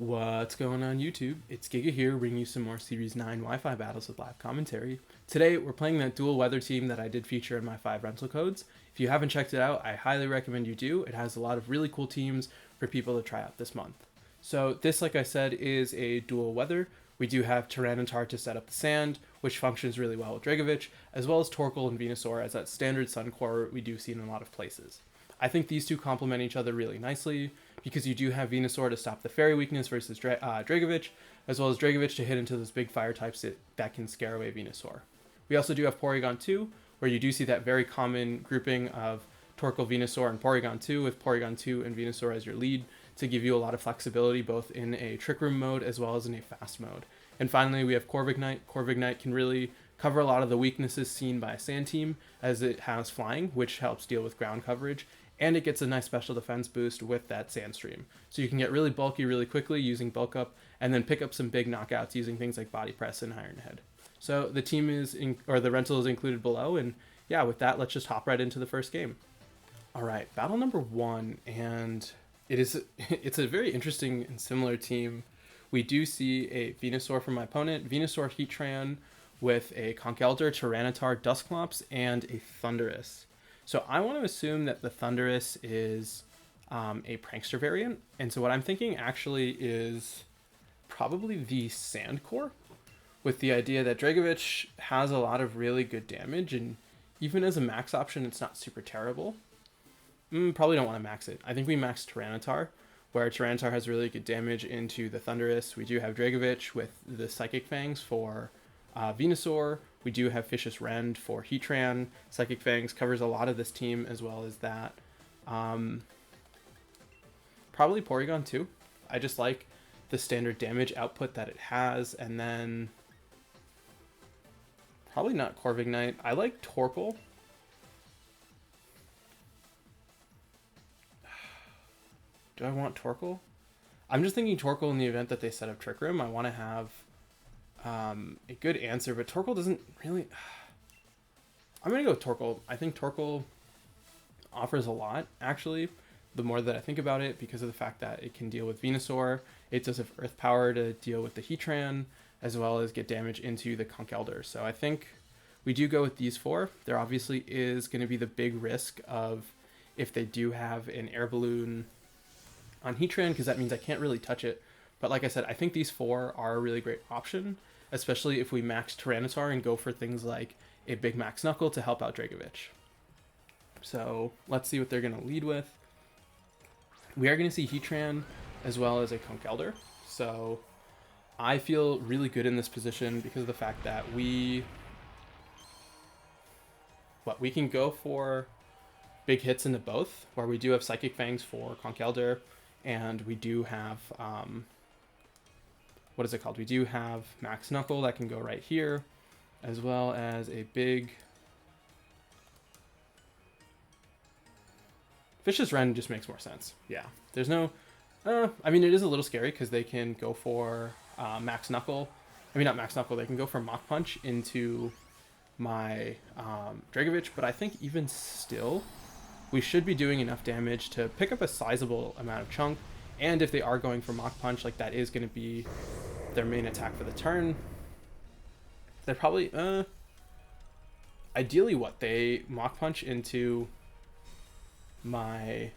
What's going on YouTube? It's Giga here, bringing you some more Series 9 Wi-Fi battles with live commentary. Today, we're playing that dual weather team that I did feature in my 5 rental codes. If you haven't checked it out, I highly recommend you do. It has a lot of really cool teams for people to try out this month. So this, like I said, is a dual weather. We do have Tyranitar to set up the sand, which functions really well with Dragovich, as well as Torkoal and Venusaur as that standard Sun Core we do see in a lot of places. I think these two complement each other really nicely because you do have Venusaur to stop the fairy weakness versus Dragovich, as well as Dragovich to hit into those big fire types that can scare away Venusaur. We also do have Porygon 2, where you do see that very common grouping of Torkoal, Venusaur, and Porygon 2, with Porygon 2 and Venusaur as your lead to give you a lot of flexibility both in a Trick Room mode as well as in a fast mode. And finally, we have Corviknight. Corviknight can really cover a lot of the weaknesses seen by a Sand Team, as it has flying, which helps deal with ground coverage, and it gets a nice special defense boost with that Sandstream. So you can get really bulky really quickly using Bulk Up, and then pick up some big knockouts using things like Body Press and Iron Head. So the team the rental is included below, and yeah, with that, let's just hop right into the first game. All right, battle number 1, and it's a very interesting and similar team. We do see a Venusaur from my opponent, Venusaur Heatran with a Conkeldurr, Tyranitar, Dusclops, and a Thundurus. So I want to assume that the Thundurus is a Prankster variant, and so what I'm thinking actually is probably the Sand Core, with the idea that Dragovich has a lot of really good damage, and even as a max option, it's not super terrible. Probably don't want to max it. I think we max Tyranitar, where Tyranitar has really good damage into the Thundurus. We do have Dragovich with the Psychic Fangs for Venusaur. We do have Vicious Rend for Heatran. Psychic Fangs covers a lot of this team as well as that. Probably Porygon 2. I just like the standard damage output that it has. And then probably not Corviknight. I like Torkoal. Do I want Torkoal? I'm just thinking Torkoal in the event that they set up Trick Room. I want to have a good answer, but Torkoal doesn't really... I'm going to go with Torkoal. I think Torkoal offers a lot, actually, the more that I think about it, because of the fact that it can deal with Venusaur. It does have Earth Power to deal with the Heatran, as well as get damage into the Conkeldurr. So I think we do go with these 4. There obviously is going to be the big risk of if they do have an Air Balloon on Heatran, because that means I can't really touch it. But like I said, I think these 4 are a really great option, especially if we max Tyranitar and go for things like a big max Knuckle to help out Dragovich. So let's see what they're going to lead with. We are going to see Heatran as well as a Conkeldurr. So I feel really good in this position because of the fact that we can go for big hits into both, where we do have Psychic Fangs for Conkeldurr, and we do have what is it called? We do have Max Knuckle that can go right here, as well as a big Vicious Rend just makes more sense. Yeah, there's no... I mean, it is a little scary because they can go for Max Knuckle. I mean, not Max Knuckle. They can go for Mach Punch into my Dragovich, but I think even still, we should be doing enough damage to pick up a sizable amount of chunk. And if they are going for Mach Punch, like that is going to be their main attack for the turn. They're probably, ideally they Mach Punch into my,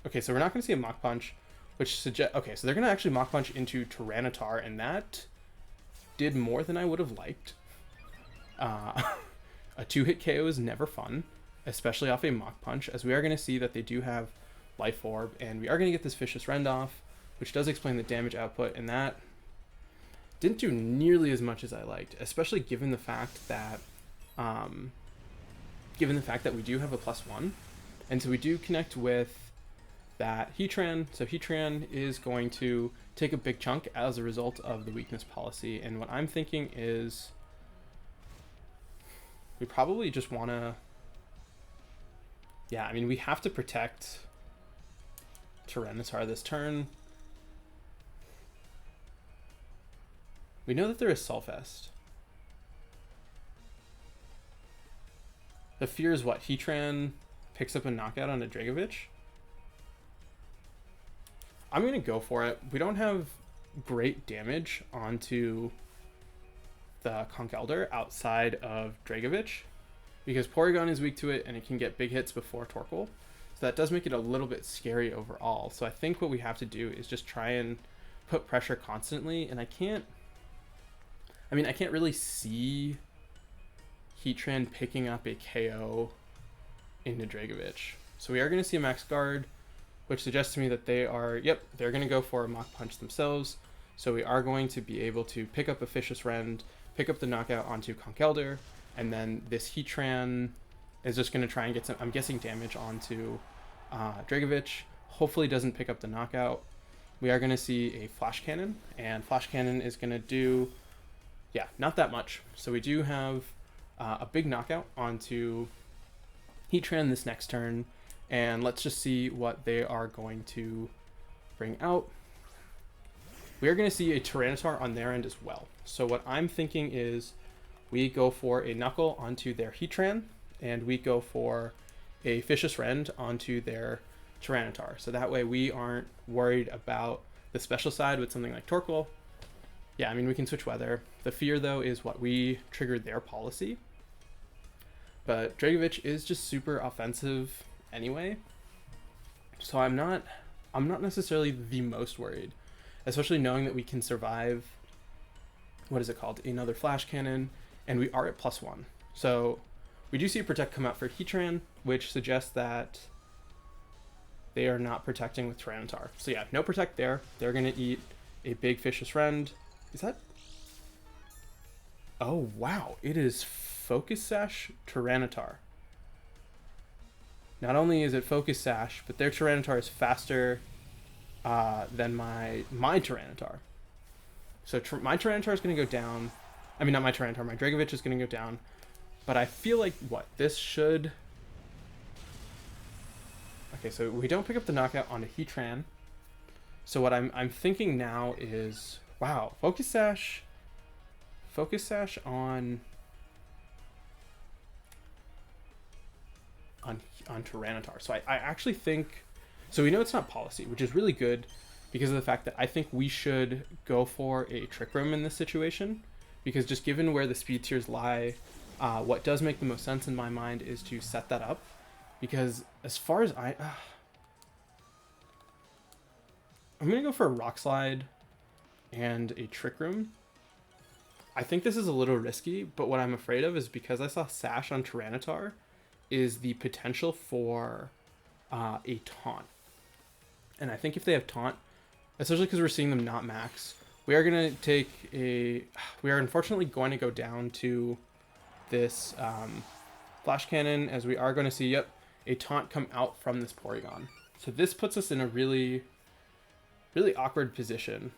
okay, so we're not going to see a Mach Punch, which suggests, okay, so they're going to actually Mach Punch into Tyranitar, and that did more than I would have liked. A 2-hit KO is never fun, especially off a Mach Punch, as we are going to see that they do have Life Orb, and we are going to get this Vicious Rend off, which does explain the damage output, and that didn't do nearly as much as I liked, especially given the fact that we do have a +1, and so we do connect with that Heatran. So Heatran is going to take a big chunk as a result of the weakness policy, and what I'm thinking is we probably just want to, yeah, I mean, we have to protect Tyranitar this turn. We know that there is Sulfest. The fear is what? Heatran picks up a knockout on a Dragovich? I'm going to go for it. We don't have great damage onto the Conch Elder outside of Dragovich, because Porygon is weak to it and it can get big hits before Torkoal. So that does make it a little bit scary overall. So I think what we have to do is just try and put pressure constantly, and I can't really see Heatran picking up a KO into Dragovich. So we are going to see a Max Guard, which suggests to me that they're going to go for a Mach Punch themselves. So we are going to be able to pick up a Vicious Rend, pick up the knockout onto Conch Elder, and then this Heatran is just going to try and get some, I'm guessing, damage onto Dragovich. Hopefully doesn't pick up the knockout. We are going to see a Flash Cannon, and Flash Cannon is going to do, not that much. So we do have a big knockout onto Heatran this next turn, and let's just see what they are going to bring out. We are going to see a Tyranitar on their end as well. So what I'm thinking is we go for a Knuckle onto their Heatran, and we go for a Vicious Rend onto their Tyranitar. So that way we aren't worried about the special side with something like Torkoal. Yeah, I mean, we can switch weather. The fear, though, is what we triggered their policy. But Dragovich is just super offensive anyway. So I'm not necessarily the most worried, especially knowing that we can survive, another Flash Cannon, and we are at +1. So we do see a Protect come out for Heatran, which suggests that they are not protecting with Tyranitar. So yeah, no Protect there. They're going to eat a big Vicious Rend. Is that... Oh, wow. It is Focus Sash Tyranitar. Not only is it Focus Sash, but their Tyranitar is faster than my Tyranitar. So my Tyranitar is going to go down. I mean, not my Tyranitar. My Dragovich is going to go down. But I feel like, this should... Okay, so we don't pick up the knockout onto Heatran. So what I'm thinking now is, wow, Focus Sash on Tyranitar. So I actually think, so we know it's not policy, which is really good because of the fact that I think we should go for a Trick Room in this situation, because just given where the speed tiers lie, what does make the most sense in my mind is to set that up, because as far as I'm going to go for a Rock Slide and a Trick Room. I think this is a little risky, but what I'm afraid of is, because I saw Sash on Tyranitar, is the potential for a Taunt. And I think if they have Taunt, especially because we're seeing them not max, we are going to we are unfortunately going to go down to this Flash Cannon, as we are going to see, a Taunt come out from this Porygon. So this puts us in a really, really awkward position.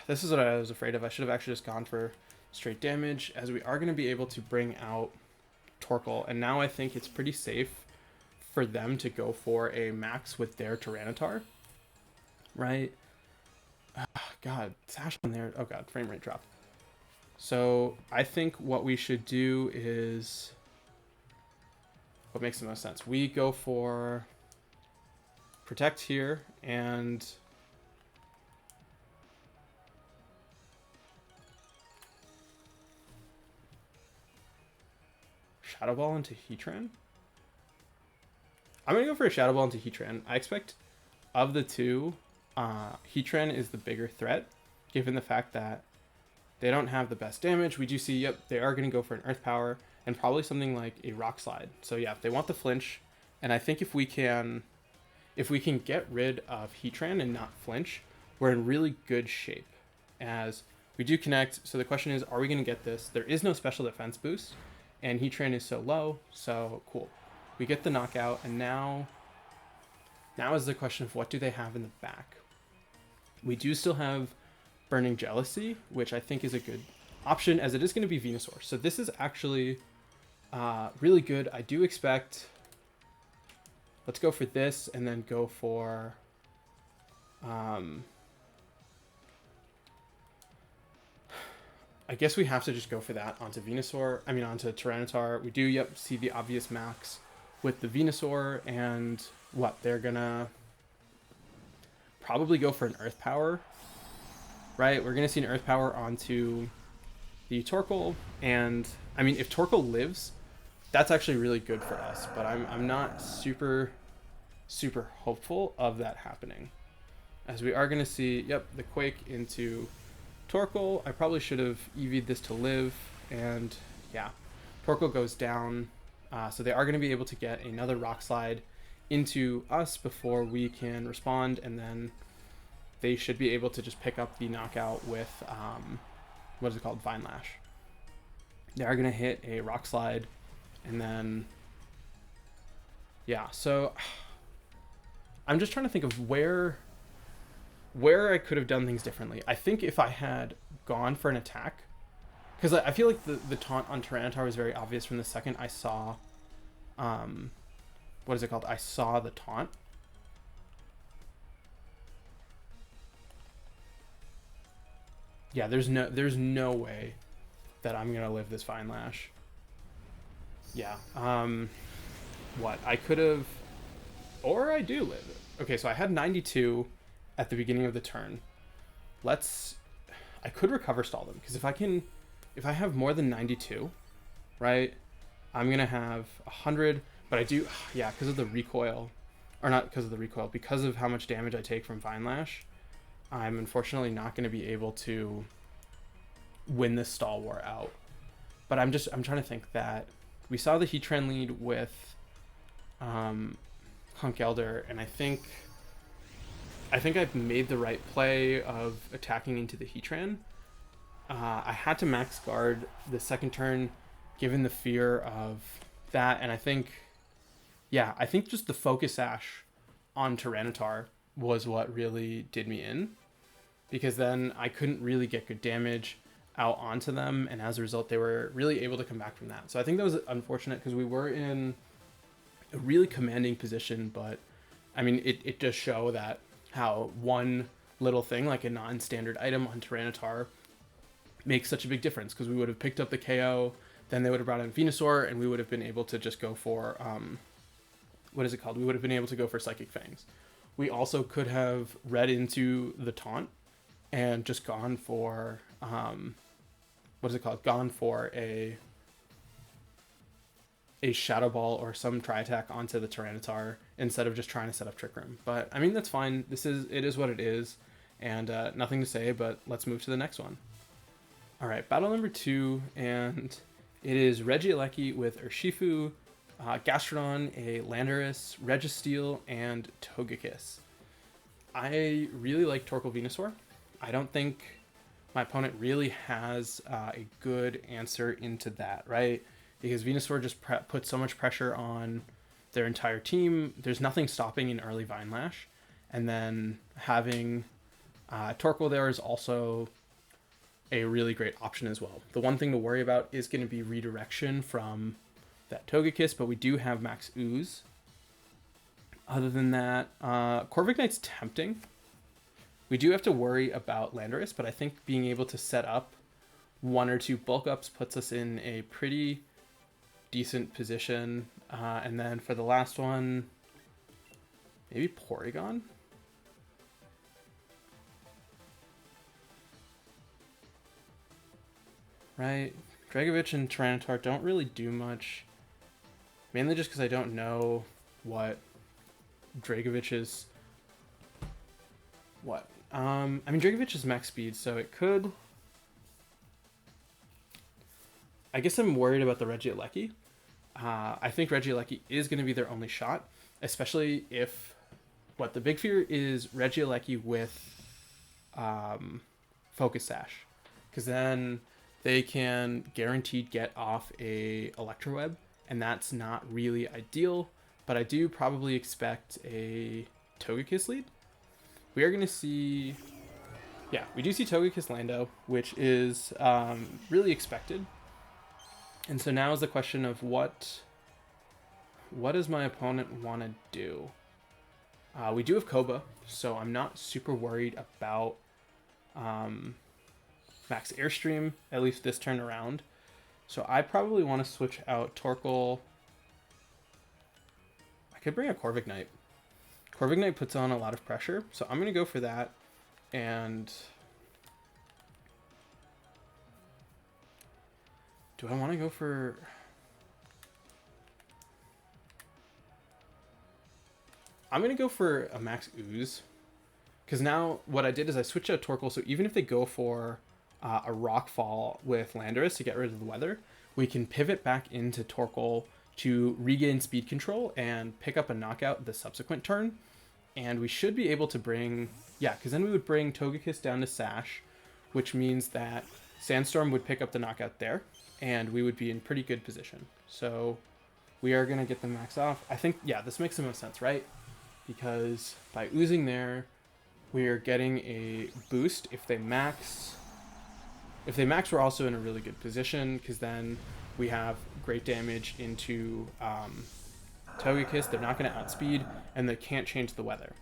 This is what I was afraid of. I should have actually just gone for straight damage, as we are going to be able to bring out Torkoal. And now I think it's pretty safe for them to go for a max with their Tyranitar. Right? God, Sash on there. Oh god, frame rate drop. So I think what we should do is what makes the most sense. We go for Protect here, and Shadow Ball into Heatran. I'm going to go for a Shadow Ball into Heatran. I expect of the two, Heatran is the bigger threat, given the fact that they don't have the best damage. We do see, they are going to go for an Earth Power and probably something like a Rock Slide. So yeah, they want the flinch, and I think if we can get rid of Heatran and not flinch, we're in really good shape, as we do connect. So the question is, are we going to get this? There is no special defense boost, and Heatran is so low, so cool. We get the knockout, and now is the question of what do they have in the back? We do still have Burning Jealousy, which I think is a good option, as it is going to be Venusaur. So this is actually really good. I do expect... Let's go for this, and then go for... I guess we have to just go for that onto Venusaur. I mean, onto Tyranitar. We do, see the obvious max with the Venusaur, and they're gonna probably go for an Earth Power, right? We're going to see an Earth Power onto the Torkoal, and I mean, if Torkoal lives, that's actually really good for us, but I'm not super hopeful of that happening, as we are going to see, yep, the Quake into Torkoal. I probably should have EV'd this to live, and yeah, Torkoal goes down, so they are going to be able to get another Rock Slide into us before we can respond, and then they should be able to just pick up the knockout with, what is it called, Vine Lash. They are going to hit a Rock Slide, and then, yeah, so I'm just trying to think of where I could have done things differently. I think if I had gone for an attack, because I feel like the taunt on Tyranitar was very obvious from the second I saw, what is it called? I saw the taunt. Yeah, there's no way that I'm gonna live this Vine Lash. Yeah. What I could have, or I do live it. Okay, so I had 92 at the beginning of the turn. I could recover stall them, because if I have more than 92, right, I'm gonna have 100. But I do, yeah, because of the recoil, or not because of the recoil, because of how much damage I take from Vine Lash, I'm unfortunately not going to be able to win this stall war out. But I'm trying to think that we saw the Heatran lead with Hunk Elder, and I think I've made the right play of attacking into the Heatran. I had to max guard the second turn, given the fear of that, and I think just the Focus Sash on Tyranitar was what really did me in, because then I couldn't really get good damage out onto them, and as a result, they were really able to come back from that. So I think that was unfortunate, because we were in a really commanding position, but I mean, it does show that how one little thing, like a non-standard item on Tyranitar, makes such a big difference, because we would have picked up the KO, then they would have brought in Venusaur, and we would have been able to just go for, what is it called? We would have been able to go for Psychic Fangs. We also could have read into the taunt and just gone for, what is it called? Gone for a Shadow Ball or some Tri-Attack onto the Tyranitar instead of just trying to set up Trick Room. But I mean, that's fine. It is what it is, and nothing to say, but let's move to the next one. All right, battle number 2, and it is Regieleki with Urshifu, Gastrodon, a Landorus, Registeel, and Togekiss. I really like Torkoal Venusaur. I don't think my opponent really has a good answer into that, right? Because Venusaur just puts so much pressure on their entire team. There's nothing stopping an early Vine Lash. And then having Torkoal there is also a really great option as well. The one thing to worry about is going to be redirection from that Togekiss, but we do have Max Ooze. Other than that, Corviknight's tempting. We do have to worry about Landorus, but I think being able to set up 1 or 2 bulk ups puts us in a pretty decent position. And then for the last one, maybe Porygon? Right? Dragovich and Tyranitar don't really do much. Mainly just because I don't know what Dragovich's... What? I mean, Dragovich is max speed, so it could... I guess I'm worried about the Regieleki. I think Regieleki is going to be their only shot, especially if... What, the big fear is Regieleki with Focus Sash. Because then they can guaranteed get off a Electroweb, and that's not really ideal, but I do probably expect a Togekiss lead. We are going to see... Yeah, we do see Togekiss Lando, which is really expected. And so now is the question of what does my opponent want to do? We do have Koba, so I'm not super worried about Max Airstream, at least this turn around. So I probably want to switch out Torkoal. I could bring a Corviknight. Corvignight puts on a lot of pressure, so I'm going to go for that. And do I want to go for... I'm going to go for a max ooze. Because now what I did is I switched out Torkoal, so even if they go for a rock fall with Landorus to get rid of the weather, we can pivot back into Torkoal to regain speed control and pick up a knockout the subsequent turn. And we should be able to bring... Yeah, because then we would bring Togekiss down to Sash, which means that Sandstorm would pick up the knockout there, and we would be in pretty good position. So we are going to get the max off. I think, yeah, this makes the most sense, right? Because by oozing there, we are getting a boost. If they max, we're also in a really good position, because then we have great damage into Togekiss. They're not going to outspeed, and they can't change the weather.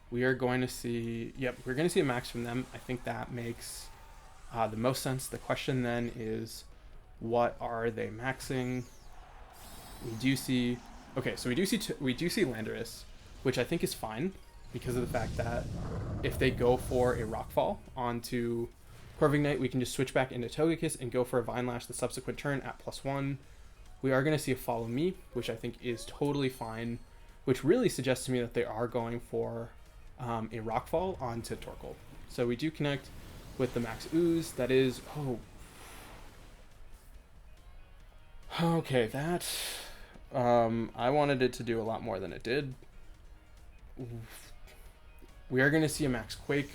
We are going to see, yep, we're going to see a max from them. I think that makes the most sense. The question then is, what are they maxing? We do see, okay, so we do see Landorus, which I think is fine because of the fact that if they go for a Rockfall onto Corviknight, we can just switch back into Togekiss and go for a Vine Lash the subsequent turn at +1. We are going to see a Follow Me, which I think is totally fine, which really suggests to me that they are going for a Rockfall onto Torkoal. So we do connect with the Max Ooze. That is... Oh. Okay, that... I wanted it to do a lot more than it did. We are going to see a Max Quake.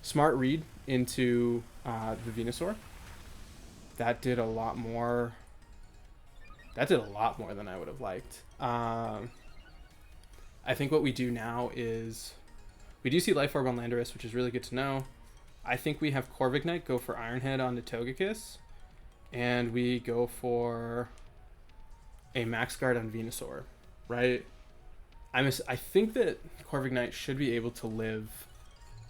Smart read into the Venusaur. That did a lot more... That did a lot more than I would have liked. I think what we do now is... We do see Life Orb on Landorus, which is really good to know. I think we have Corviknight go for Iron Head onto Togekiss. And we go for a Max Guard on Venusaur, right? I think that Corviknight should be able to live...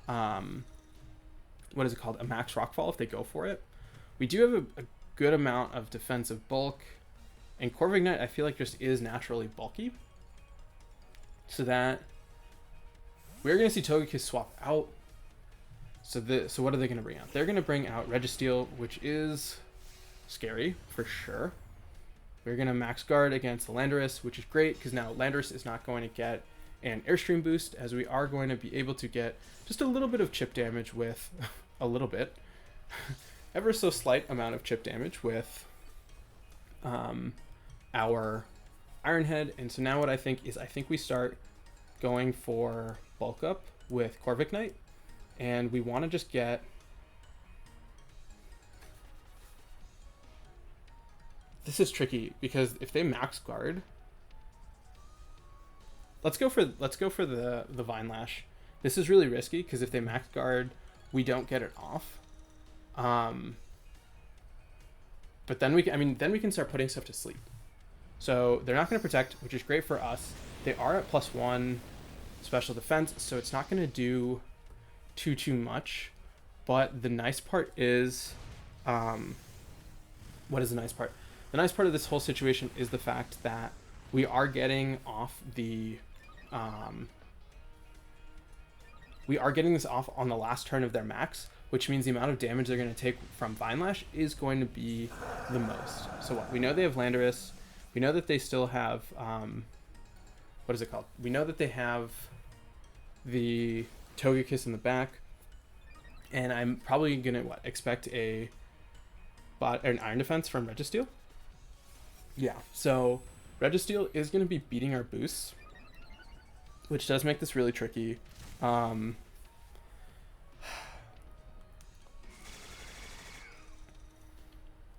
what is it called? A Max Rockfall if they go for it. We do have a good amount of defensive bulk. And Corviknight, I feel like, just is naturally bulky. So that... We're going to see Togekiss swap out. So what are they going to bring out? They're going to bring out Registeel, which is scary, for sure. We're going to Max Guard against the Landorus, which is great, because now Landorus is not going to get an Airstream boost, as we are going to be able to get just a little bit of chip damage with... a little bit. Ever so slight amount of chip damage with our Iron Head. And so now what I think is, I think we start going for bulk up with Corviknight, and we want to just get... This is tricky because if they Max Guard, let's go for the Vine Lash. This is really risky because if they Max Guard, we don't get it off. But then we can start putting stuff to sleep. So they're not going to protect, which is great for us. They are at +1 special defense, so it's not going to do too much. But the nice part is, what is the nice part? The nice part of this whole situation is the fact that we are getting off the, we are getting this off on the last turn of their max, which means the amount of damage they're going to take from Vine Lash is going to be the most. So what? We know they have Landorus. We know that they still have, what is it called? We know that they have the Togekiss in the back. And I'm probably going to, expect an Iron Defense from Registeel? Yeah, so Registeel is going to be beating our boosts, which does make this really tricky. I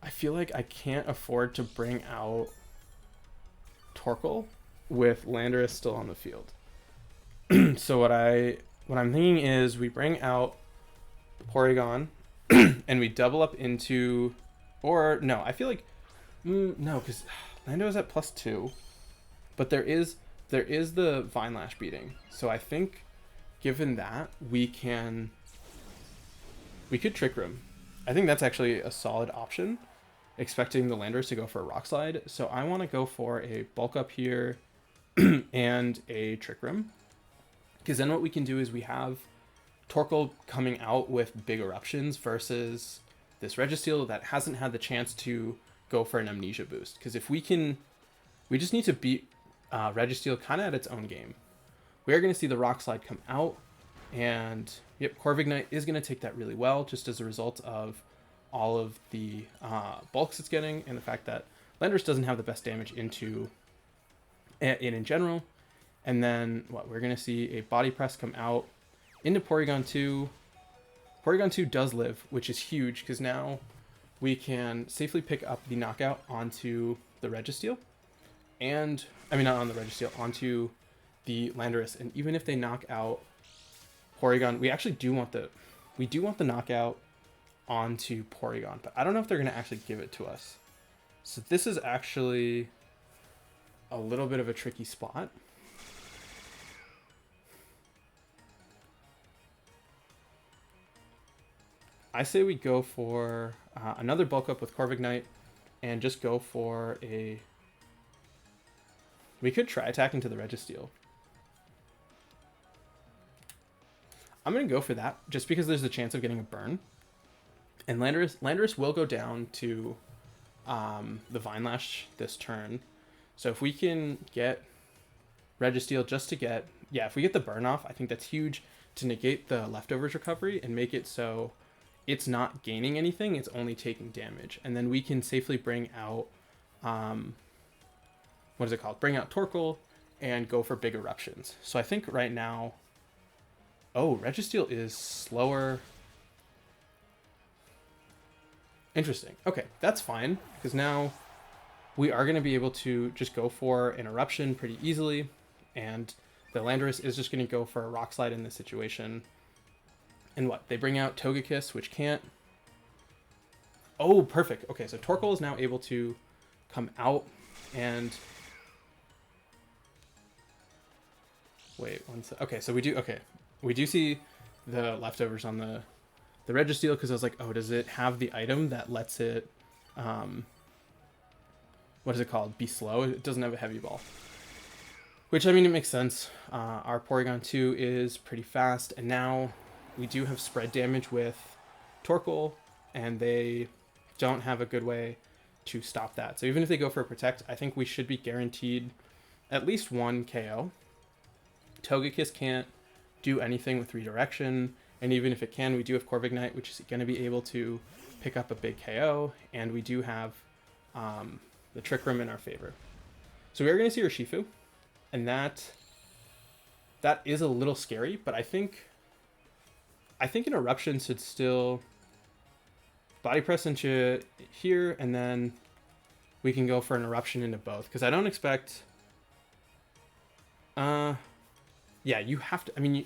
feel like I can't afford to bring out Torkoal with Landorus still on the field. So what I'm thinking is we bring out Porygon and we double up into, or no, I feel like no, because Lando's at +2, but there is the Vine Lash beating. So I think given that we could Trick Room. I think that's actually a solid option, expecting the Landorus to go for a Rock Slide. So I want to go for a bulk up here and a Trick Room. Because then what we can do is we have Torkoal coming out with big eruptions versus this Registeel that hasn't had the chance to go for an Amnesia boost. Because if we just need to beat Registeel kind of at its own game. We are going to see the Rock Slide come out, and yep, Corviknight is going to take that really well, just as a result of all of the bulks it's getting, and the fact that Landorus doesn't have the best damage into in general. And then we're going to see a Body Press come out into Porygon 2. Porygon 2 does live, which is huge, because now we can safely pick up the knockout onto the Registeel. And, I mean, not on the Registeel, onto the Landorus. And even if they knock out Porygon, we actually do want the knockout onto Porygon, but I don't know if they're going to actually give it to us. So this is actually a little bit of a tricky spot. I say we go for another bulk up with Corviknight and just go for a... We could try attacking to the Registeel. I'm going to go for that just because there's a chance of getting a burn. And Landorus will go down to the Vine Lash this turn. So if we can get Registeel just to get... Yeah, if we get the burn off, I think that's huge to negate the Leftovers recovery and make it so it's not gaining anything, it's only taking damage. And then we can safely bring out... what is it called? Bring out Torkoal and go for big eruptions. So I think right now... Oh, Registeel is slower. Interesting. Okay, that's fine, because now we are going to be able to just go for an eruption pretty easily, and the Landorus is just going to go for a Rock Slide in this situation. And what? They bring out Togekiss, which can't... Oh, perfect. Okay, so Torkoal is now able to come out and... Wait, one sec. Okay, so we do... Okay. We do see the Leftovers on the Registeel, because I was like, oh, does it have the item that lets it, what is it called? Be slow? It doesn't have a Heavy Ball. Which, I mean, it makes sense. Our Porygon 2 is pretty fast, and now we do have spread damage with Torkoal, and they don't have a good way to stop that. So even if they go for a Protect, I think we should be guaranteed at least one KO. Togekiss can't do anything with Redirection, and even if it can, we do have Corviknight, which is going to be able to pick up a big KO, and we do have the Trick Room in our favor. So we are going to see Urshifu, and that is a little scary, but I think an Eruption should still Body Press into here, and then we can go for an Eruption into both, because I don't expect... Yeah, you have to... I mean,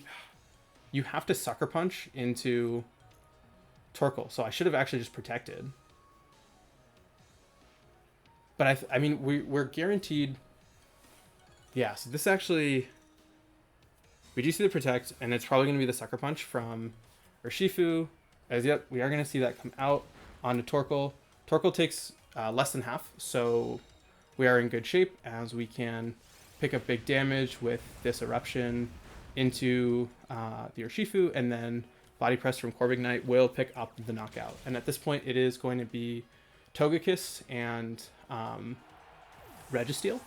you have to Sucker Punch into Torkoal, so I should have actually just protected. But I mean, we're guaranteed... Yeah, so this actually... We do see the Protect, and it's probably going to be the Sucker Punch from Urshifu. As yep, we are going to see that come out onto Torkoal. Torkoal takes less than half, so we are in good shape, as we can pick up big damage with this Eruption into the Urshifu, and then Body Press from Corviknight will pick up the knockout. And at this point, it is going to be Togekiss and Registeel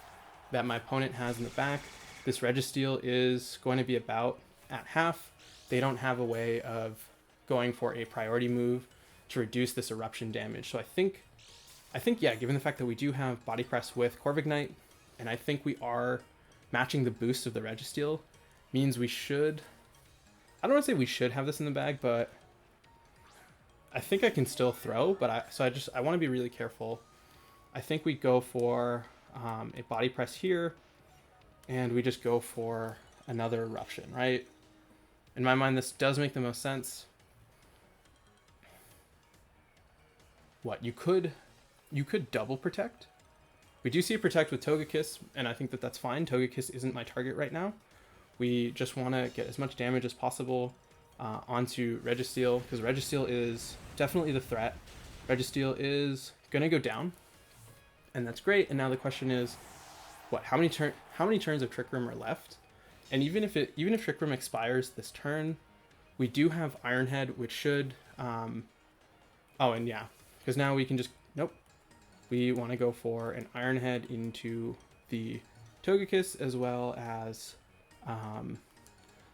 that my opponent has in the back. This Registeel is going to be about at half. They don't have a way of going for a priority move to reduce this Eruption damage. So I think, yeah, given the fact that we do have Body Press with Corviknight, and I think we are matching the boost of the Registeel, means we should... I don't want to say we should have this in the bag, but I think I can still throw, but I want to be really careful. I think we go for a Body Press here, and we just go for another Eruption, right? In my mind, this does make the most sense. What, you could double Protect? We do see a Protect with Togekiss, and I think that that's fine. Togekiss isn't my target right now. We just want to get as much damage as possible onto Registeel, because Registeel is definitely the threat. Registeel is going to go down, and that's great. And now the question is, what, how many turns of Trick Room are left? And even if Trick Room expires this turn, we do have Iron Head, which should oh, and yeah, because now we can just, nope, we want to go for an Iron Head into the Togekiss, as well as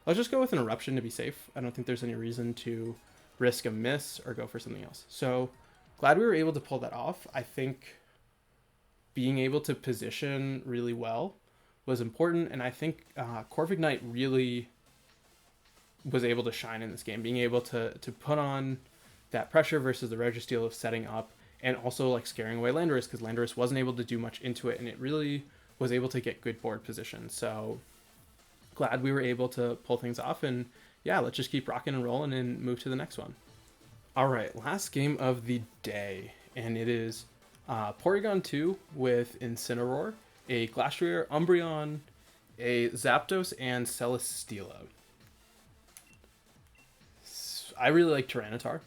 let's just go with an Eruption to be safe. I don't think there's any reason to risk a miss or go for something else. So glad we were able to pull that off. I think being able to position really well was important, and I think Corviknight really was able to shine in this game, being able to put on that pressure versus the Registeel of setting up, and also like scaring away Landorus, because Landorus wasn't able to do much into it, and it really was able to get good board position. So glad we were able to pull things off, and yeah, let's just keep rocking and rolling and move to the next one. All right, last game of the day, and it is Porygon 2 with Incineroar, a Glastrier, Umbreon, a Zapdos, and Celesteela. I really like Tyranitar.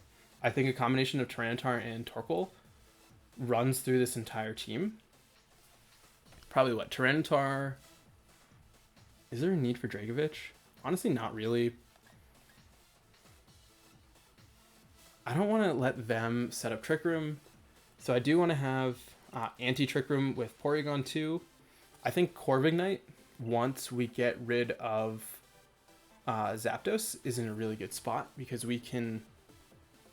I think a combination of Tyranitar and Torkoal runs through this entire team. Probably what, Tyranitar... Is there a need for Dragovich? Honestly, not really. I don't want to let them set up Trick Room, so I do want to have anti-Trick Room with Porygon 2. I think Corviknight, once we get rid of Zapdos, is in a really good spot, because we can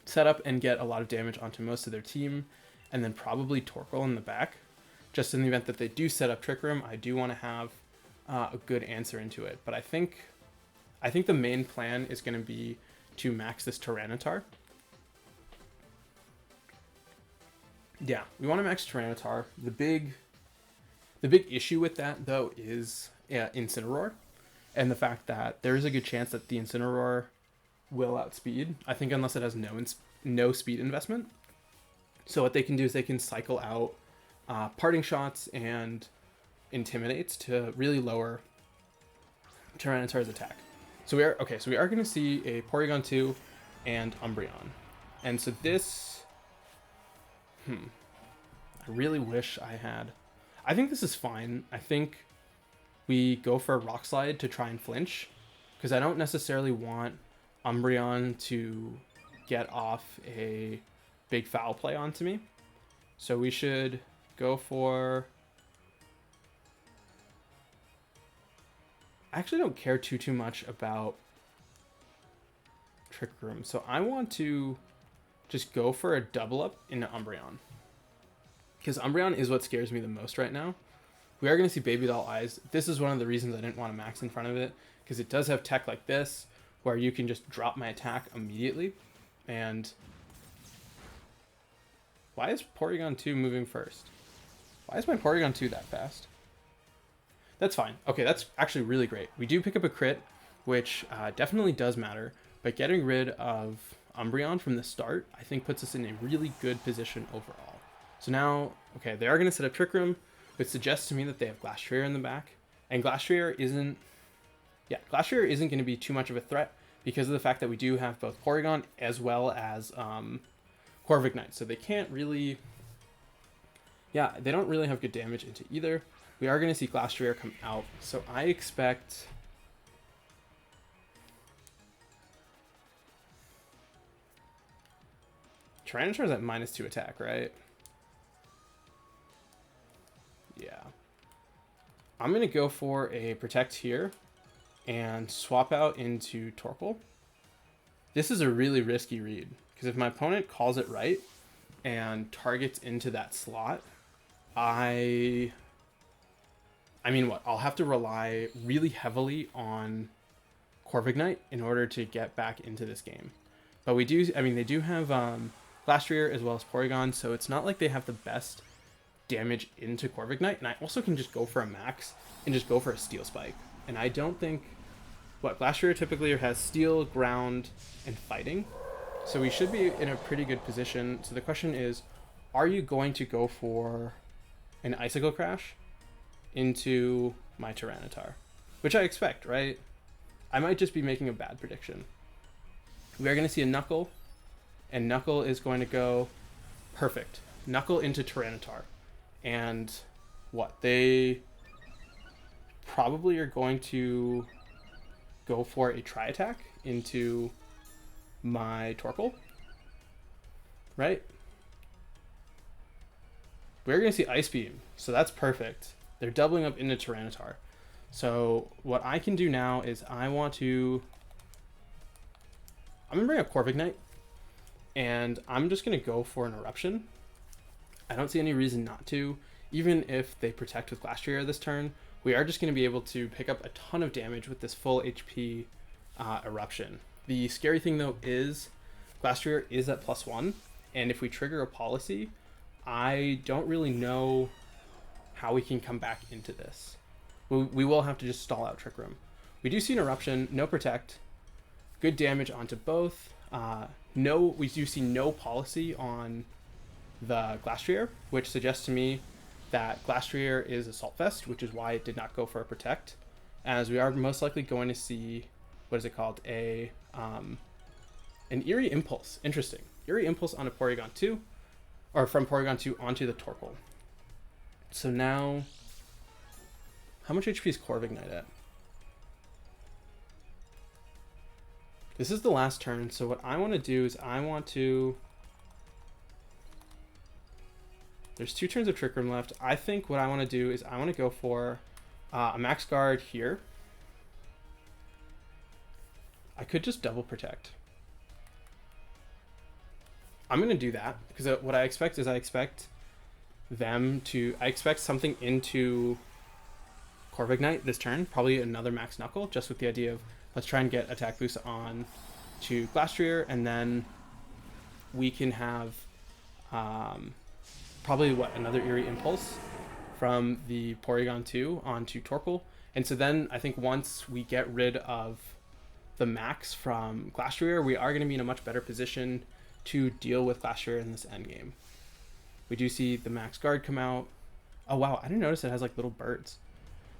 set up and get a lot of damage onto most of their team, and then probably Torkoal in the back. Just in the event that they do set up Trick Room, I do want to have a good answer into it. But I think the main plan is going to be to max this Tyranitar. Yeah, we want to max Tyranitar. The big issue with that, though, is Incineroar, and the fact that there is a good chance that the Incineroar will outspeed. I think unless it has no speed investment. So what they can do is they can cycle out Parting Shots and Intimidates to really lower Tyranitar's attack. So we are going to see a Porygon 2 and Umbreon. And so this, I really wish I had. I think this is fine. I think we go for a Rock Slide to try and flinch, because I don't necessarily want Umbreon to get off a big foul play onto me. So we should go for... I actually don't care too much about Trick Room, so I want to just go for a double up into Umbreon, because Umbreon is what scares me the most right now. We are going to see Baby Doll Eyes. This is one of the reasons I didn't want to max in front of it, because it does have tech like this, where you can just drop my attack immediately. And why is Porygon 2 moving first? Why is my Porygon 2 that fast? That's fine. Okay, that's actually really great. We do pick up a crit, which definitely does matter, but getting rid of Umbreon from the start, I think, puts us in a really good position overall. So now, okay, they are going to set up Trick Room, which suggests to me that they have Glastrier in the back, and Glastrier isn't going to be too much of a threat, because of the fact that we do have both Porygon as well as Corviknight, so they can't really, they don't really have good damage into either. We are going to see Glastrier come out, so I expect... Tyranitar is at -2 attack, right? Yeah. I'm going to go for a Protect here and swap out into Torkoal. This is a really risky read, because if my opponent calls it right and targets into that slot, I'll have to rely really heavily on Corviknight in order to get back into this game. But they do have Glastrier as well as Porygon, so it's not like they have the best damage into Corviknight, and I also can just go for a max and just go for a Steel Spike. And I don't think... Glastrier typically has Steel, Ground, and Fighting, so we should be in a pretty good position. So the question is, are you going to go for an Icicle Crash into my Tyranitar? Which I expect, right? I might just be making a bad prediction. We are going to see a Knuckle, and Knuckle is going to go perfect. Knuckle into Tyranitar. And what? They probably are going to go for a tri attack into my Torkoal, right? We're going to see Ice Beam, so that's perfect. They're doubling up into Tyranitar. So what I can do now is I'm going to bring up Corviknight, and I'm just going to go for an Eruption. I don't see any reason not to. Even if they protect with Glastrier this turn, we are just going to be able to pick up a ton of damage with this full HP Eruption. The scary thing though is Glastrier is at +1, and if we trigger a policy, I don't really know how we can come back into this. We will have to just stall out Trick Room. We do see an Eruption, no Protect, good damage onto both. We do see no policy on the Glastrier, which suggests to me that Glastrier is Assault Vest, which is why it did not go for a Protect, as we are most likely going to see, what is it called, an Eerie Impulse. Interesting. Eerie Impulse onto Porygon 2, or from Porygon 2 onto the Torkoal. So now, how much HP is Corviknight at? This is the last turn, so what I want to do is there's 2 turns of Trick Room left. I think what I want to do is I want to go for a Max Guard here. I could just double Protect. I'm going to do that, because what I expect is I expect something into Corviknight this turn, probably another Max Knuckle, just with the idea of let's try and get attack boost on to Glastrier, and then we can have probably another Eerie Impulse from the Porygon 2 onto Torkoal. And so then I think once we get rid of the Max from Glastrier, we are going to be in a much better position to deal with Glastrier in this endgame. We do see the Max Guard come out. Oh wow, I didn't notice it has like little birds.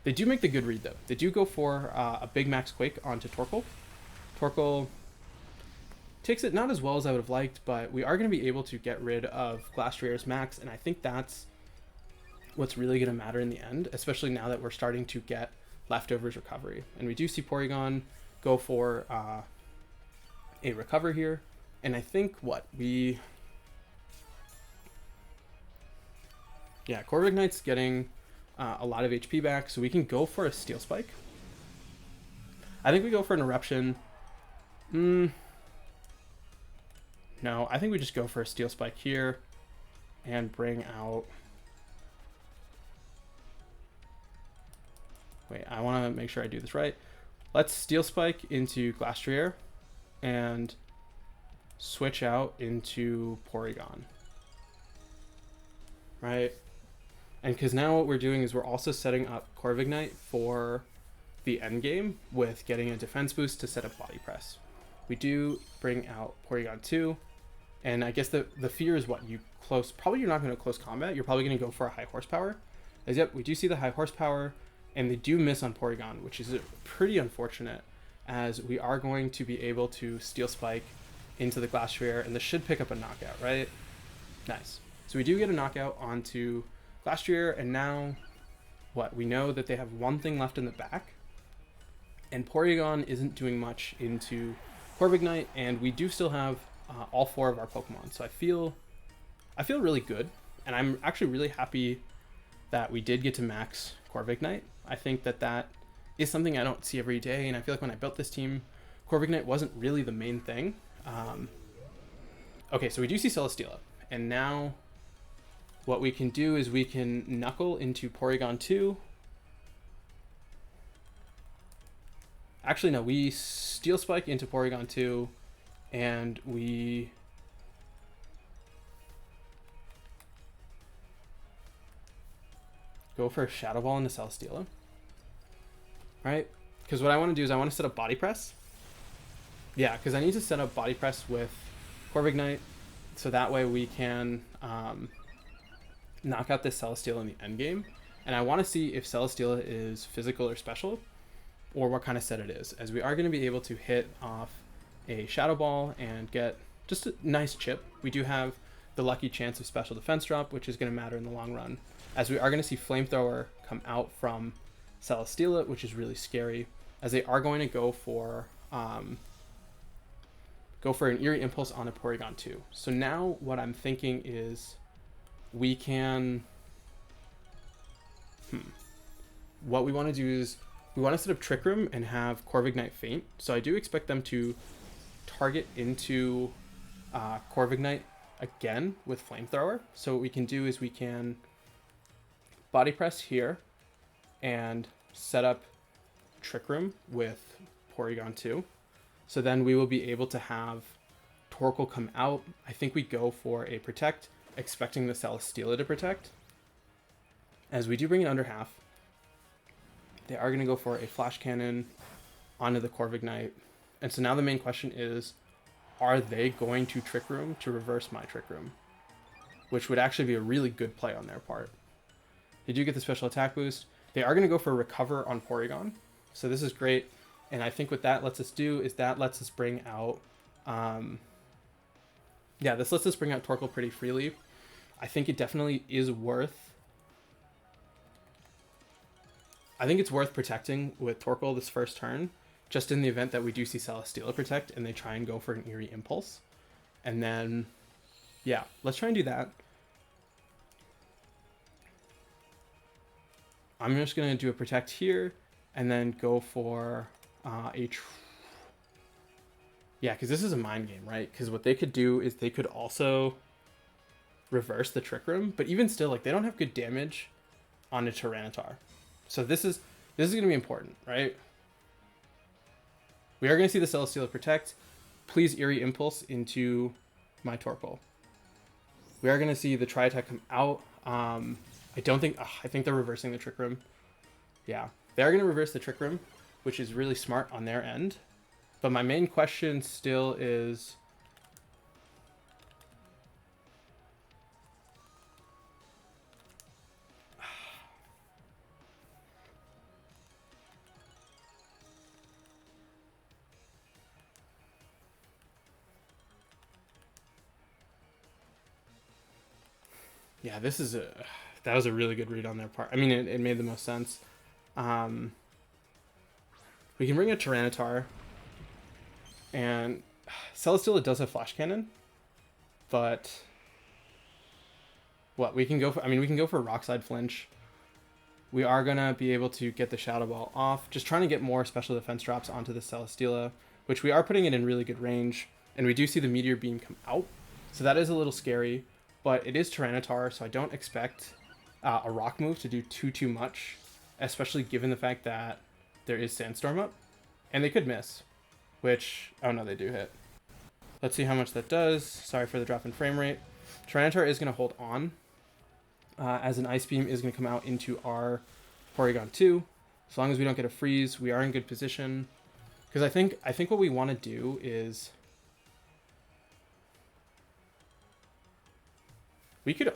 They do make the good read though. They do go for a big Max Quake onto Torkoal. Torkoal takes it not as well as I would have liked, but we are going to be able to get rid of Glastrier's Max, and I think that's what's really going to matter in the end, especially now that we're starting to get Leftovers recovery. And we do see Porygon go for a recover here, and I think Corviknight's getting a lot of HP back, so we can go for a Steel Spike. I think we go for an Eruption. No, I think we just go for a Steel Spike here and bring out... Wait, I want to make sure I do this right. Let's Steel Spike into Glastrier and switch out into Porygon. Right? And because now what we're doing is we're also setting up Corviknight for the end game with getting a defense boost to set up Body Press. We do bring out Porygon 2, and I guess the fear is probably you're not going to close combat, you're probably going to go for a high horsepower. As yep, we do see the high horsepower, and they do miss on Porygon, which is pretty unfortunate, as we are going to be able to Steel Spike into the Glastrier, and this should pick up a knockout, right? Nice. So we do get a knockout onto Glastrier, and now we know that they have one thing left in the back, and Porygon isn't doing much into Corviknight, and we do still have all 4 of our Pokemon. So I feel really good, and I'm actually really happy that we did get to max Corviknight. I think that is something I don't see every day, and I feel like when I built this team, Corviknight wasn't really the main thing. Okay, so we do see Celesteela, and now what we can do is we can Knuckle into Porygon 2. Actually, no, we Steel Spike into Porygon 2, and we go for a Shadow Ball into Celesteela. Right? Because what I want to do is I want to set up Body Press. Yeah, because I need to set up Body Press with Corviknight, so that way we can knock out this Celesteela in the end game. And I want to see if Celesteela is physical or special, or what kind of set it is, as we are going to be able to hit off a Shadow Ball and get just a nice chip. We do have the lucky chance of special defense drop, which is going to matter in the long run, as we are going to see Flamethrower come out from Celesteela, which is really scary, as they are going to go for an Eerie Impulse on a Porygon 2. So now what I'm thinking is we can... What we want to do is we want to set up Trick Room and have Corviknight Faint. So I do expect them to target into Corviknight again with Flamethrower. So what we can do is we can Body Press here and set up Trick Room with Porygon 2. So then we will be able to have Torkoal come out. I think we go for a Protect, expecting the Celesteela to Protect. As we do bring it under half, they are going to go for a Flash Cannon onto the Corviknight. And so now the main question is, are they going to Trick Room to reverse my Trick Room? Which would actually be a really good play on their part. They do get the special attack boost. They are going to go for Recover on Porygon. So this is great. And I think what that lets us do is that lets us bring out... this lets us bring out Torkoal pretty freely. I think it definitely is worth... I think it's worth protecting with Torkoal this first turn, just in the event that we do see Celesteela protect and they try and go for an Eerie Impulse. And then, yeah, let's try and do that. I'm just going to do a Protect here and then go for because this is a mind game, right? Because what they could do is they could also reverse the Trick Room, but even still, like, they don't have good damage on a Tyranitar. So this is going to be important, right? We are going to see the Celesteela Protect. Please Eerie Impulse into my Torkoal. We are going to see the Tri-Attack come out. I think they're reversing the Trick Room. Yeah, they are going to reverse the Trick Room, which is really smart on their end. But my main question still is... Yeah, that was a really good read on their part. I mean, it made the most sense. We can bring a Tyranitar, and Celesteela does have Flash Cannon, but we can go for Rock Slide Flinch. We are gonna be able to get the Shadow Ball off, just trying to get more special defense drops onto the Celesteela, which we are putting it in really good range, and we do see the Meteor Beam come out, so that is a little scary. But it is Tyranitar, so I don't expect a rock move to do too much, especially given the fact that there is Sandstorm up. And they could miss, which... Oh no, they do hit. Let's see how much that does. Sorry for the drop in frame rate. Tyranitar is going to hold on, as an Ice Beam is going to come out into our Porygon 2. As long as we don't get a freeze, we are in good position. Because I think what we want to do is... We could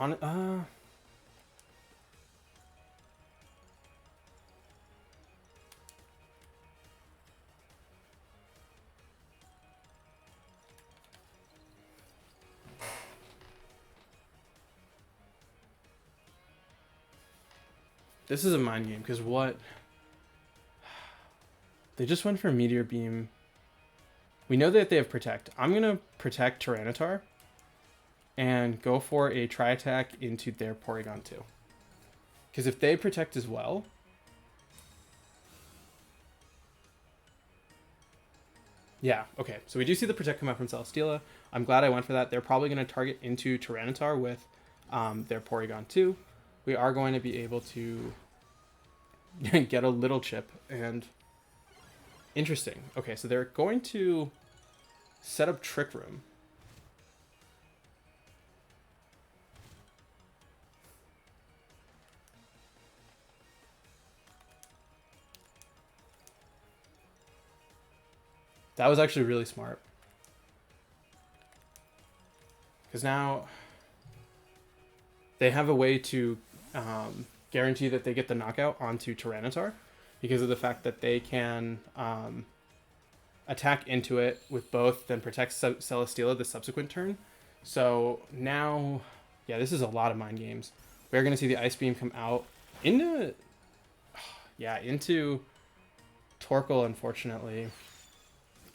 This is a mind game, because what... They just went for Meteor Beam. We know that they have Protect. I'm going to Protect Tyranitar and go for a Tri-Attack into their Porygon 2. Because if they Protect as well... Yeah, okay. So we do see the Protect come out from Celesteela. I'm glad I went for that. They're probably going to target into Tyranitar with their Porygon 2. We are going to be able to get a little chip. And interesting. Okay, so they're going to set up Trick Room. That was actually really smart. Because now they have a way to guarantee that they get the knockout onto Tyranitar because of the fact that they can attack into it with both, then protect Celesteela the subsequent turn. So now, yeah, this is a lot of mind games. We're going to see the Ice Beam come out into... Yeah, into Torkoal, unfortunately,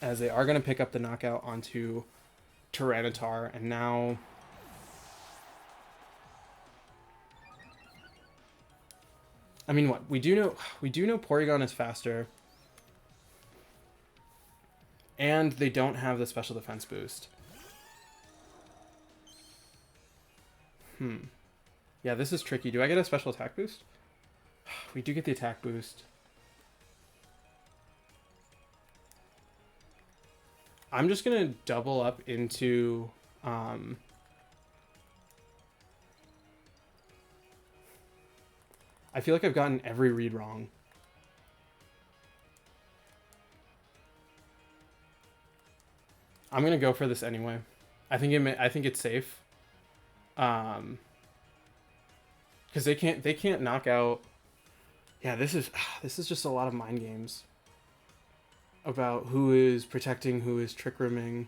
as they are going to pick up the knockout onto Tyranitar, and now I mean, what we do know Porygon is faster, and they don't have the special defense boost. Yeah, this is tricky. Do I get a special attack boost? We do get the attack boost. I'm just gonna double up into I feel like I've gotten every read wrong. I'm gonna go for this anyway. I think it's safe. Because they can't knock out. Yeah, this is just a lot of mind games about who is protecting, who is trick rooming.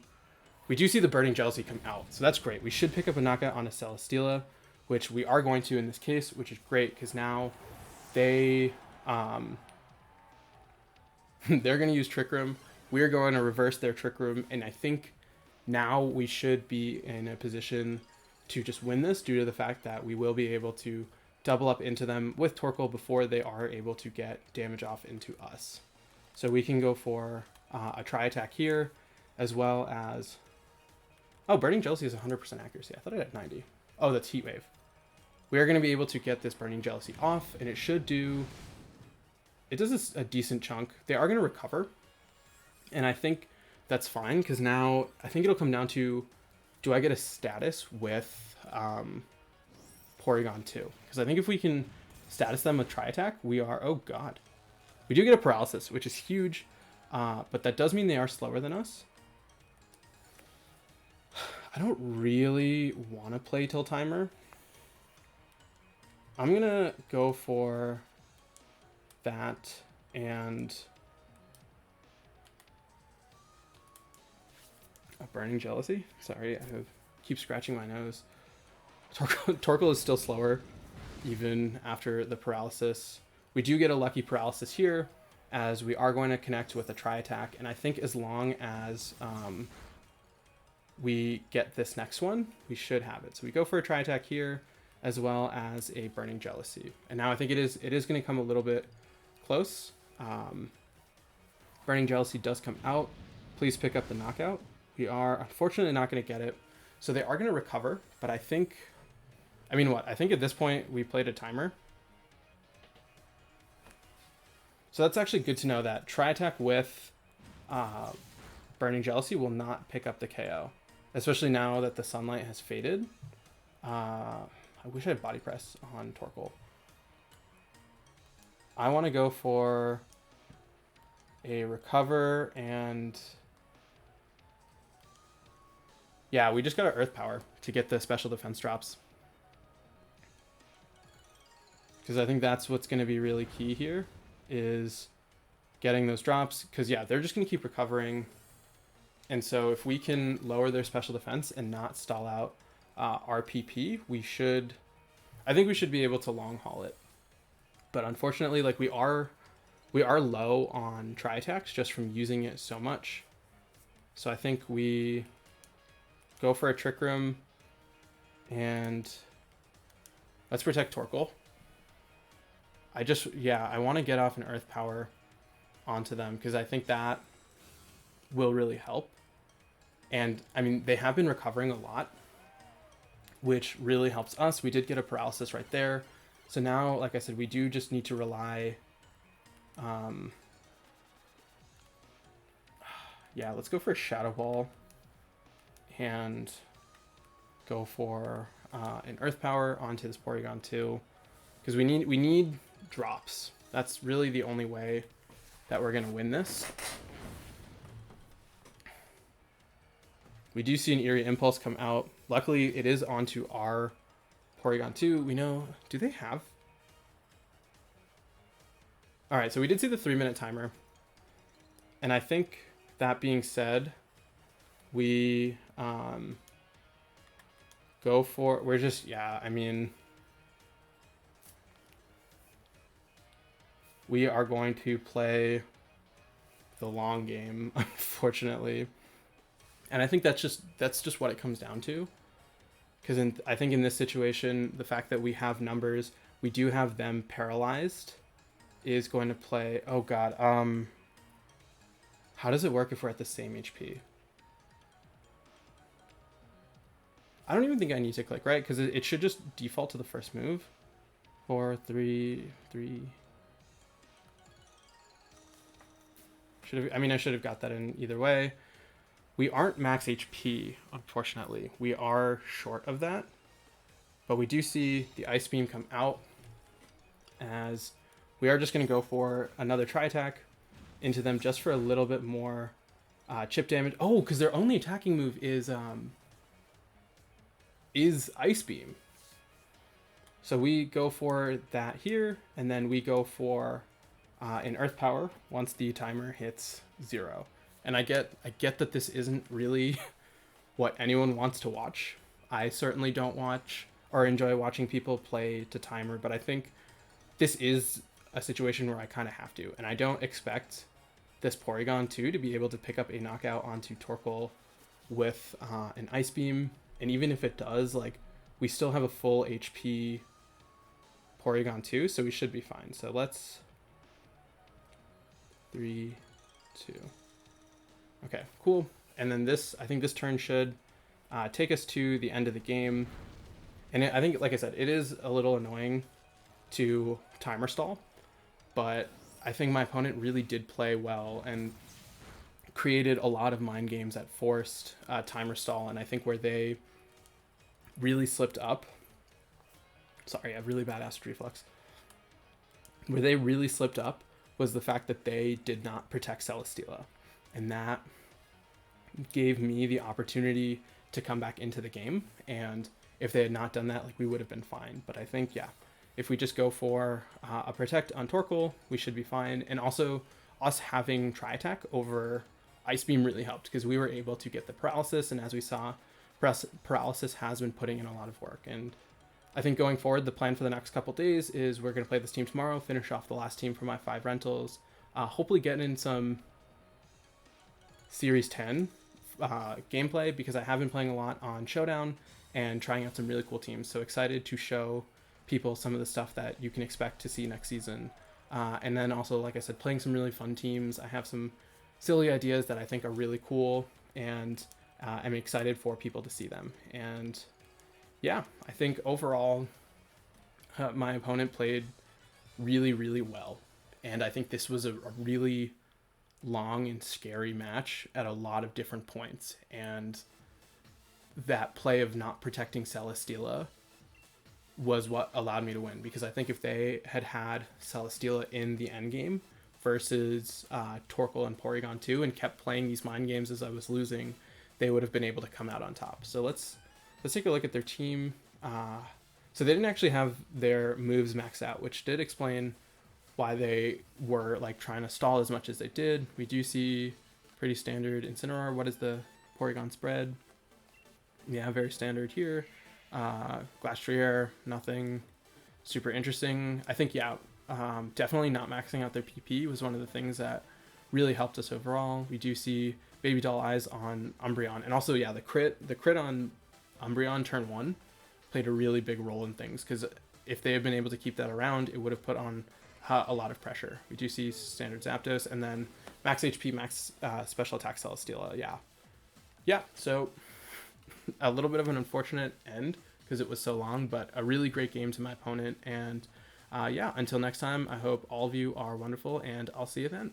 We do see the Burning Jealousy come out, so that's great. We should pick up a knockout on a Celesteela, which we are going to in this case, which is great because now they they're going to use Trick Room. We're going to reverse their Trick Room, and I think now we should be in a position to just win this due to the fact that we will be able to double up into them with Torkoal before they are able to get damage off into us. So we can go for a Tri-Attack here, as well as... Oh, Burning Jealousy is 100% accuracy. I thought it had 90. Oh, that's Heat Wave. We are going to be able to get this Burning Jealousy off, and it should do... It does a decent chunk. They are going to recover, and I think that's fine, because now I think it'll come down to, do I get a status with Porygon 2? Because I think if we can status them with Tri-Attack, we are... Oh, God. We do get a Paralysis, which is huge, but that does mean they are slower than us. I don't really want to play Till Timer. I'm going to go for that and a Burning Jealousy. Sorry, I keep scratching my nose. Torkoal is still slower, even after the Paralysis. We do get a lucky Paralysis here, as we are going to connect with a Tri-Attack, and I think as long as we get this next one, we should have it. So we go for a Tri-Attack here, as well as a Burning Jealousy. And now I think it is going to come a little bit close. Burning Jealousy does come out. Please pick up the knockout. We are unfortunately not going to get it. So they are going to recover, but I think... I mean, what? I think at this point we played a timer. So that's actually good to know that Tri-Attack with Burning Jealousy will not pick up the KO. Especially now that the sunlight has faded. I wish I had Body Press on Torkoal. I want to go for a Recover and... Yeah, we just got our Earth Power to get the special defense drops. Because I think that's what's going to be really key here, is getting those drops. Because, yeah, they're just going to keep recovering. And so if we can lower their special defense and not stall out our PP, I think we should be able to long haul it. But unfortunately, like we are low on Tri-Attacks just from using it so much. So I think we go for a Trick Room and let's protect Torkoal. I want to get off an Earth Power onto them because I think that will really help. And I mean, they have been recovering a lot, which really helps us. We did get a Paralysis right there. So now, like I said, we do just need to rely... yeah, let's go for a Shadow Ball and go for an Earth Power onto this Porygon 2. Because we need drops. That's really the only way that we're going to win this. We do see an Eerie Impulse come out. Luckily, it is onto our Porygon 2. We know... Do they have... Alright, so we did see the 3-minute timer. And I think, that being said, we go for... We're just... Yeah, I mean... we are going to play the long game, unfortunately. And I think that's just what it comes down to. Because I think in this situation, the fact that we have numbers, we do have them paralyzed, is going to play. Oh God. How does it work if we're at the same HP? I don't even think I need to click, right? Because it should just default to the first move. 4, 3, 3. I should have got that in either way. We aren't max HP, unfortunately. We are short of that. But we do see the Ice Beam come out, as we are just going to go for another tri-attack into them just for a little bit more chip damage. Oh, because their only attacking move is Ice Beam. So we go for that here, and then we go for an Earth Power once the timer hits 0. And I get that this isn't really what anyone wants to watch. I certainly don't watch or enjoy watching people play to timer, but I think this is a situation where I kind of have to. And I don't expect this Porygon 2 to be able to pick up a knockout onto Torkoal with an Ice Beam. And even if it does, like, we still have a full HP Porygon 2, so we should be fine. So let's 3, 2. Okay, cool. And then I think this turn should take us to the end of the game. And I think, like I said, it is a little annoying to timer stall, but I think my opponent really did play well and created a lot of mind games that forced timer stall. And I think where they really slipped up, sorry, I have really bad acid reflux. Where they really slipped up was the fact that they did not protect Celesteela. And that gave me the opportunity to come back into the game. And if they had not done that, like, we would have been fine. But I think, yeah, if we just go for a protect on Torkoal, we should be fine. And also, us having Tri-Attack over Ice Beam really helped, because we were able to get the paralysis. And as we saw, paralysis has been putting in a lot of work. And I think going forward, the plan for the next couple days is we're going to play this team tomorrow, finish off the last team for my 5 rentals, hopefully get in some Series 10 gameplay, because I have been playing a lot on Showdown and trying out some really cool teams. So excited to show people some of the stuff that you can expect to see next season. And then also, like I said, playing some really fun teams. I have some silly ideas that I think are really cool, and I'm excited for people to see them. And yeah, I think overall, my opponent played really, really well. And I think this was a really long and scary match at a lot of different points. And that play of not protecting Celesteela was what allowed me to win, because I think if they had Celesteela in the end game versus Torkoal and Porygon 2 and kept playing these mind games as I was losing, they would have been able to come out on top. So let's take a look at their team. So they didn't actually have their moves maxed out, which did explain why they were like trying to stall as much as they did. We do see pretty standard Incineroar. What is the Porygon spread? Yeah, very standard here. Glastrier, nothing super interesting. I think, yeah, definitely not maxing out their PP was one of the things that really helped us overall. We do see Baby Doll Eyes on Umbreon. And also, yeah, the crit on Umbreon turn 1 played a really big role in things, because if they had been able to keep that around, it would have put on a lot of pressure. We do see standard Zapdos, and then max HP, max special attack Celesteela. Yeah, so a little bit of an unfortunate end because it was so long, but a really great game to my opponent. And yeah, until next time, I hope all of you are wonderful, and I'll see you then.